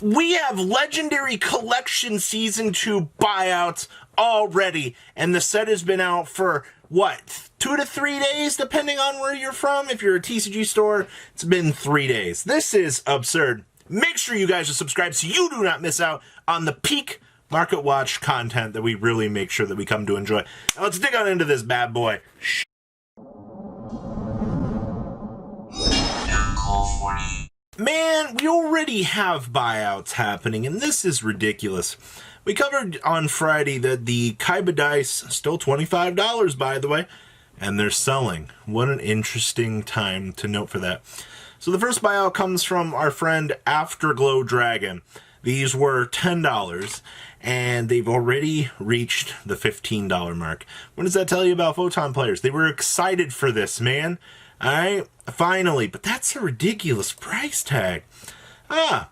We have Legendary Collection Season 2 Buyouts already, and the set has been out for, what, 2 to 3 days, depending on where you're from. If you're a TCG store, it's been 3 days. This is absurd. Make sure you guys are subscribed so you do not miss out on the peak Market Watch content that we really make sure that we come to enjoy. Now let's dig on into this bad boy. Man, we already have buyouts happening, and this is ridiculous. We covered on Friday that the Kaiba dice, still $25 by the way, and they're selling. What an interesting time to note for that. So the first buyout comes from our friend Afterglow Dragon. These were $10, and they've already reached the $15 mark. What does that tell you about Photon players? They were excited for this, man. Alright, finally, but that's a ridiculous price tag. The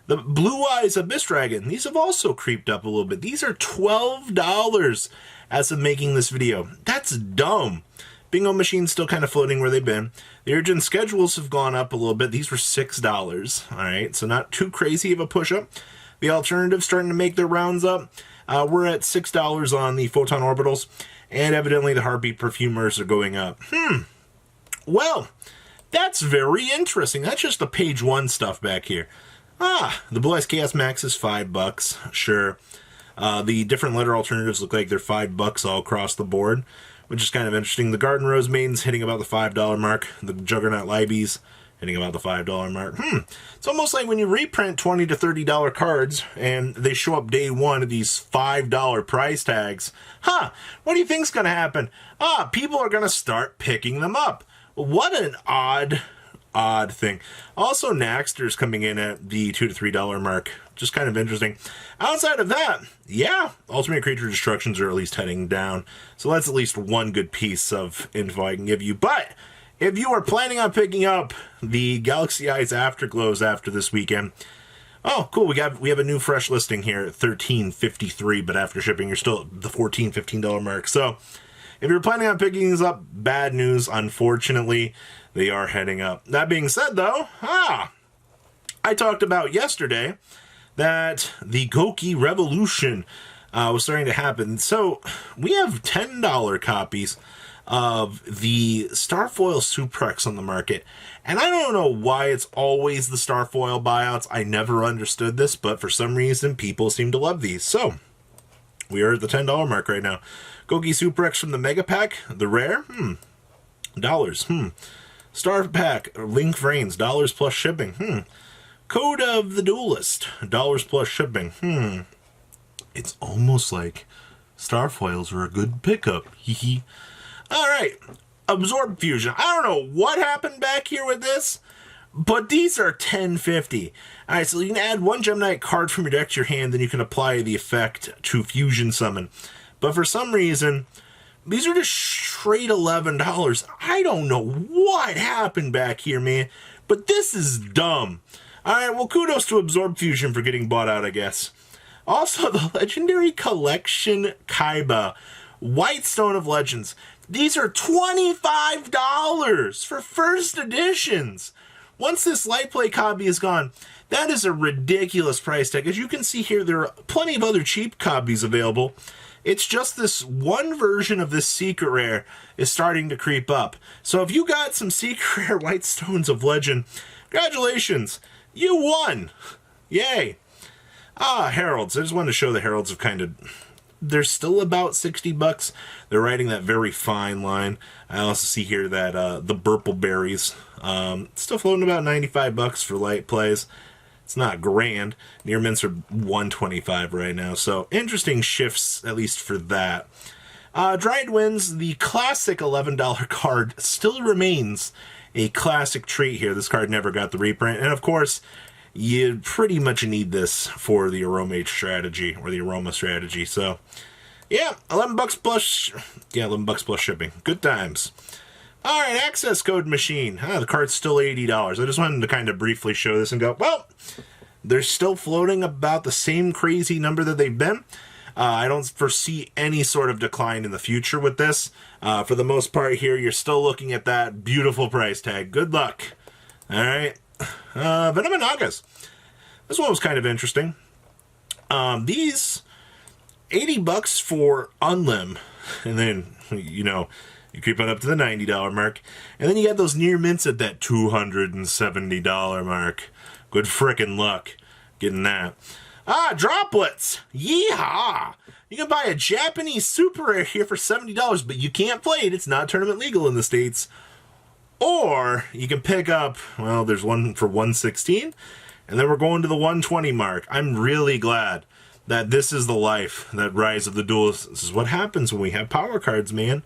Blue Eyes Abyss Dragon, these have also creeped up a little bit. These are $12 as of making this video. That's dumb. Bingo Machine's still kind of floating where they've been. The Urgent Schedules have gone up a little bit. These were $6. Alright, so not too crazy of a push-up. The Alternative's starting to make their rounds up. We're at $6 on the Photon Orbitals, and evidently the Heartbeat Perfumers are going up. Well, that's very interesting. That's just the page 1 stuff back here. The Blue Eyes Chaos Max is $5. Sure. The different letter alternatives look like they're $5 all across the board, which is kind of interesting. The Garden Rose Maidens hitting about the $5 mark. The Juggernaut Libees hitting about the $5 mark. It's almost like when you reprint $20 to $30 cards and they show up day one of these $5 price tags. What do you think's going to happen? People are going to start picking them up. What an odd thing. Also, Naxter's coming in at the $2 to $3 mark. Just kind of interesting. Outside of that, yeah, Ultimate Creature Destructions are at least heading down. So that's at least one good piece of info I can give you. But if you are planning on picking up the Galaxy Eyes Afterglows after this weekend, oh, cool, we have a new fresh listing here at $13.53, but after shipping, you're still at the $14, $15 mark. So if you're planning on picking these up, bad news, unfortunately, they are heading up. That being said, though, I talked about yesterday that the Gouki revolution was starting to happen. So we have $10 copies of the Starfoil Suprex on the market. And I don't know why it's always the Starfoil buyouts. I never understood this, but for some reason, people seem to love these. So we are at the $10 mark right now. Gouki Suprex from the Mega Pack, the rare, dollars, Star Pack, Link Vrains, dollars plus shipping, Code of the Duelist, dollars plus shipping, It's almost like Starfoils are a good pickup, hee. Alright, Absorb Fusion. I don't know what happened back here with this, but these are $10.50. Alright, so you can add one Gem Knight card from your deck to your hand, then you can apply the effect to Fusion Summon. But for some reason, these are just straight $11. I don't know what happened back here, man, but this is dumb. Alright, well, kudos to Absorb Fusion for getting bought out, I guess. Also, the Legendary Collection Kaiba, White Stone of Legends. These are $25 for first editions. Once this light play copy is gone, that is a ridiculous price tag. As you can see here, there are plenty of other cheap copies available. It's just this one version of this secret rare is starting to creep up. So if you got some secret rare White Stones of Legend, congratulations, you won. Yay. Heralds. I just wanted to show the Heralds have kind of, they're still about $60. They're riding that very fine line. I also see here that the Burple Berries, still floating about $95 for light plays. It's not grand. Near mints are $125 right now, so interesting shifts, at least for that. Dried Winds, the classic $11 card, still remains a classic treat here. This card never got the reprint, and of course, you pretty much need this for the Aromage strategy, or the Aroma strategy, so yeah, $11 plus, $11 plus shipping. Good times. Alright, Access Code Machine. The card's still $80. I just wanted to kind of briefly show this and go, well, they're still floating about the same crazy number that they've been. I don't foresee any sort of decline in the future with this. For the most part here, you're still looking at that beautiful price tag. Good luck. Alright. Venom and Nagas. This one was kind of interesting. These $80 for Unlim, and then, you know, you creep on up to the $90 mark, and then you got those near mints at that $270 mark. Good frickin' luck getting that. Droplets! Yeehaw! You can buy a Japanese super rare here for $70, but you can't play it. It's not tournament legal in the States. Or you can pick up, well, there's one for 116, and then we're going to the 120 mark. I'm really glad that this is the life, that Rise of the Duelist. This is what happens when we have power cards, man.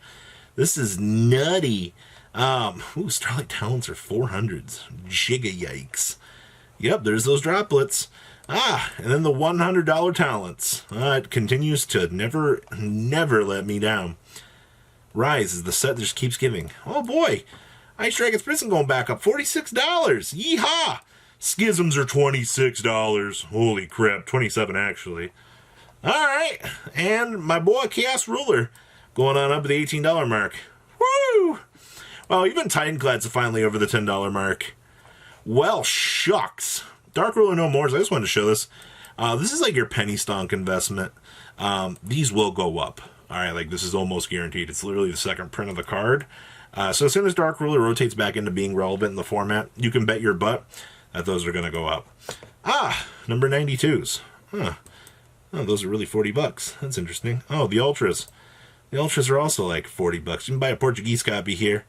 This is nutty. Starlight Talents are 400s. Giga yikes. Yep, there's those droplets. And then the $100 talents. It continues to never let me down. Rise is the set that just keeps giving. Oh boy. Ice Dragon's Prison going back up. $46. Yeehaw! Schisms are $26. Holy crap. 27 actually. Alright. And my boy Chaos Ruler going on up to the $18 mark. Woo! Well, even Titanclads are finally over the $10 mark. Well, shucks. Dark Ruler no more. So I just wanted to show this. This is like your penny stonk investment. These will go up. All right, like this is almost guaranteed. It's literally the second print of the card. So as soon as Dark Ruler rotates back into being relevant in the format, you can bet your butt that those are going to go up. Number 92s. Huh. Oh, those are really $40. That's interesting. Oh, the Ultras. The Ultras are also like $40. You can buy a Portuguese copy here.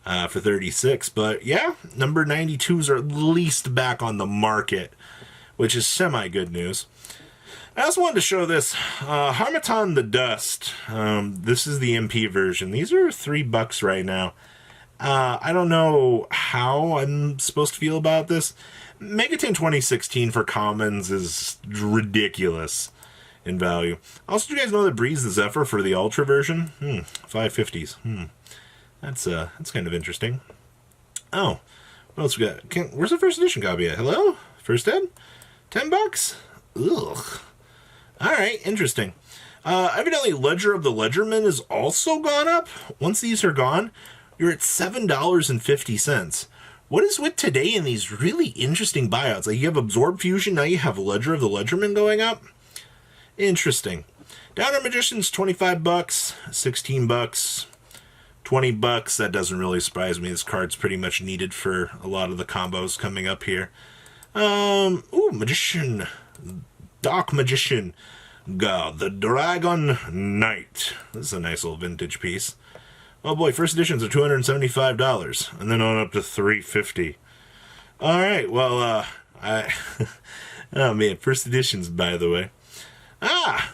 For 36, but yeah, number 92s are at least back on the market, which is semi-good news. I also wanted to show this, Harmattan the Dust. This is the MP version. These are $3 right now. I don't know how I'm supposed to feel about this. Megaton 2016 for commons is ridiculous in value. Also, do you guys know that Breeze the Zephyr for the Ultra version? 550s. That's kind of interesting. Oh, what else we got? Where's the first edition copy at? Hello? First ed? $10? Ugh. Alright, interesting. Evidently, Ledger of the Ledgerman is also gone up. Once these are gone, you're at $7.50. What is with today in these really interesting buyouts? Like, you have Absorb Fusion, now you have Ledger of the Ledgerman going up? Interesting. Downer Magician's $25, $16. $20, that doesn't really surprise me. This card's pretty much needed for a lot of the combos coming up here. Magician. Dark Magician. God, the Dragon Knight. This is a nice little vintage piece. Oh boy, first editions are $275, and then on up to $350. Alright, well, oh man, first editions, by the way.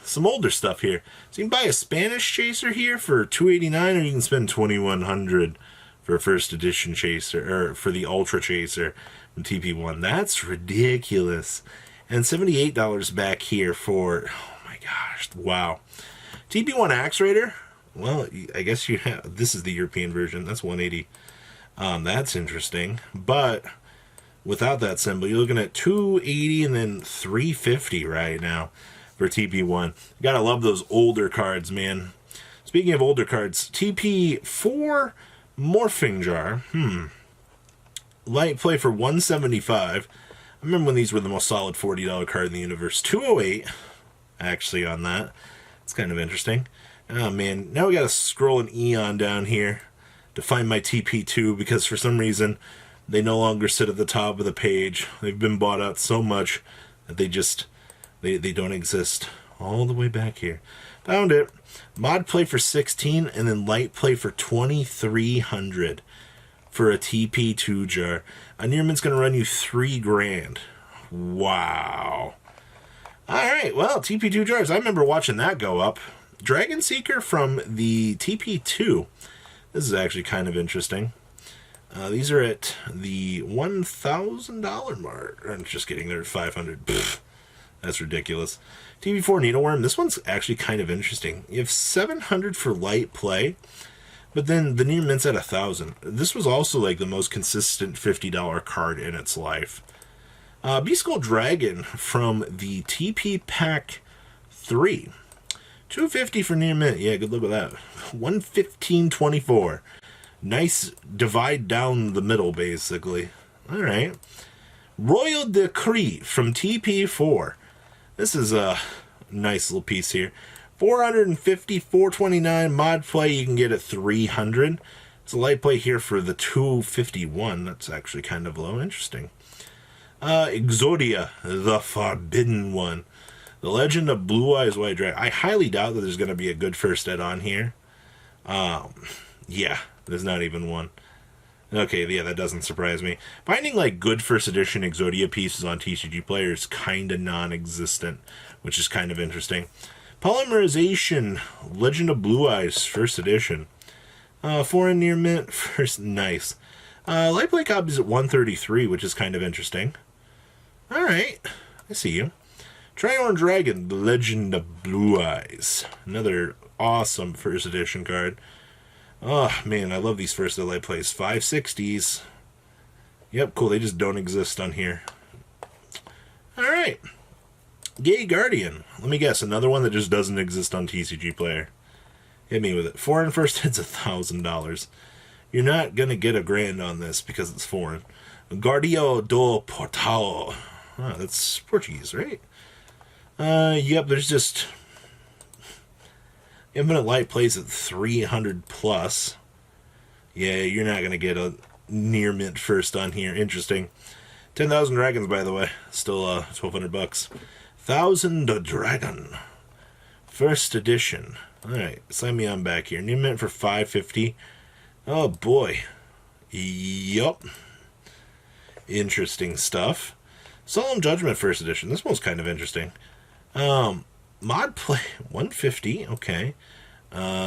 Some older stuff here. So you can buy a Spanish Chaser here for $289, or you can spend $2,100 for a first edition Chaser, or for the Ultra Chaser from TP1. That's ridiculous. And $78 back here for, oh my gosh, wow. TP1 Axe Raider, well, I guess you have, this is the European version, that's $180. That's interesting, but without that symbol, you're looking at $280 and then $350 right now for TP1. You gotta love those older cards, man. Speaking of older cards, TP4 Morphing Jar. Light play for $175. I remember when these were the most solid $40 card in the universe. $208, actually, on that. It's kind of interesting. Oh, man. Now we gotta scroll an eon down here to find my TP2, because for some reason, they no longer sit at the top of the page. They've been bought out so much that they just... They don't exist. All the way back here. Found it. Mod play for $16, and then light play for $2,300 for a TP2 jar. A Nearman's going to run you $3,000. Wow. Alright, well, TP2 jars. I remember watching that go up. Dragon Seeker from the TP2. This is actually kind of interesting. These are at the $1,000 mark. I'm just kidding, they're at $500. Pfft. That's ridiculous. TV4 Needleworm. This one's actually kind of interesting. You have $700 for light play, but then the near mint's at $1,000. This was also like the most consistent $50 card in its life. Beast Skull Dragon from the TP Pack 3. $250 for near mint. Yeah, good look at that. $115.24. Nice divide down the middle, basically. All right. Royal Decree from TP4. This is a nice little piece here. 450, 429 mod play. You can get it 300. It's a light play here for the 251. That's actually kind of low. Interesting. Exodia, the Forbidden One. The Legend of Blue Eyes White Dragon. I highly doubt that there's going to be a good first ed on here. Yeah, there's not even one. Okay, yeah, that doesn't surprise me. Finding, like, good first edition Exodia pieces on TCG Player is kind of non-existent, which is kind of interesting. Polymerization, Legend of Blue Eyes, first edition. Foreign near mint, first, nice. Light play copies at 133, which is kind of interesting. Alright, I see you. Triorn Dragon, The Legend of Blue Eyes. Another awesome first edition card. Oh, man, I love these first light plays. 560s. Yep, cool. They just don't exist on here. Alright. Gay Guardian. Let me guess. Another one that just doesn't exist on TCG Player. Hit me with it. Foreign first hits $1,000. You're not going to get $1,000 on this because it's foreign. Guardio do Portal. Oh, that's Portuguese, right? Yep, there's just... Infinite Light plays at 300 plus. Yeah, you're not going to get a near mint first on here. Interesting. 10,000 Dragons, by the way. Still $1,200. 1,000 Dragon. First edition. Alright, sign me on back here. Near mint for 550. Oh, boy. Yup. Interesting stuff. Solemn Judgment first edition. This one's kind of interesting. Mod play 150, okay.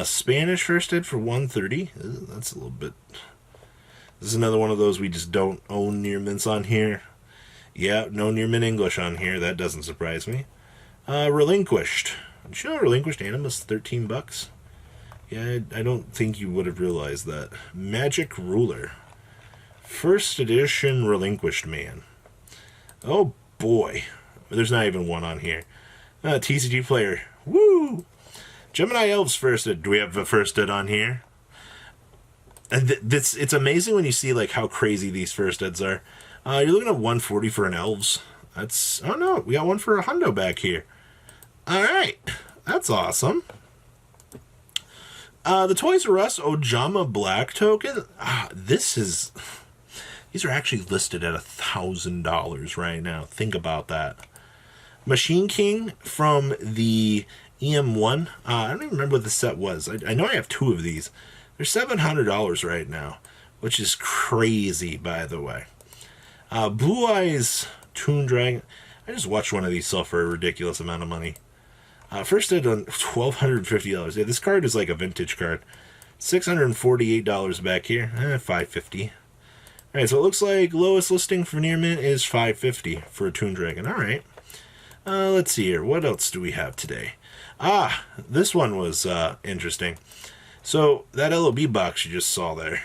Spanish first ed for 130. That's a little bit. This is another one of those we just don't own near mints on here. Yeah, no near mint English on here. That doesn't surprise me. Relinquished. Did you know Relinquished Animus $13? Yeah, I don't think you would have realized that. Magic Ruler. First edition Relinquished Man. Oh boy. There's not even one on here. TCG Player. Woo! Gemini Elves first ed. Do we have a first ed on here? And it's amazing when you see like how crazy these first eds are. You're looking at 140 for an Elves. That's... Oh no, we got one for a hundo back here. Alright. That's awesome. The Toys R Us Ojama Black token. This is... These are actually listed at $1,000 right now. Think about that. Machine King from the EM1. I don't even remember what the set was. I know I have two of these. They're $700 right now, which is crazy, by the way. Blue Eyes Toon Dragon. I just watched one of these sell for a ridiculous amount of money. First ed on $1,250. Yeah, this card is like a vintage card. $648 back here. $550. Alright, so it looks like lowest listing for near mint is $550 for a Toon Dragon. Alright. Let's see here. What else do we have today? This one was interesting. So, that LOB box you just saw there,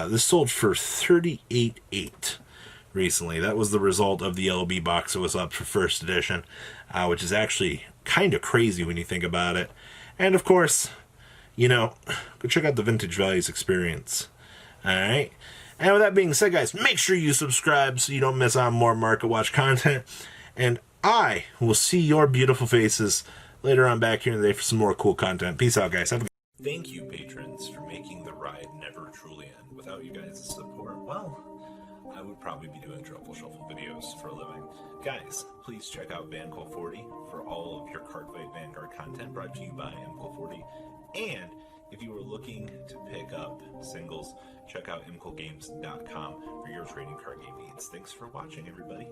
this sold for $38.8 recently. That was the result of the LOB box that was up for first edition, which is actually kind of crazy when you think about it. And, of course, you know, go check out the Vintage Values experience. Alright? And with that being said, guys, make sure you subscribe so you don't miss out on more Market Watch content. And I will see your beautiful faces later on back here in the day for some more cool content. Peace out, guys. Thank you, patrons, for making the ride never truly end. Without you guys' support, well, I would probably be doing Truffle Shuffle videos for a living. Guys, please check out VanCall40 for all of your Cardfight Vanguard content brought to you by MCall40. And if you are looking to pick up singles, check out mcallgames.com for your trading card game needs. Thanks for watching, everybody.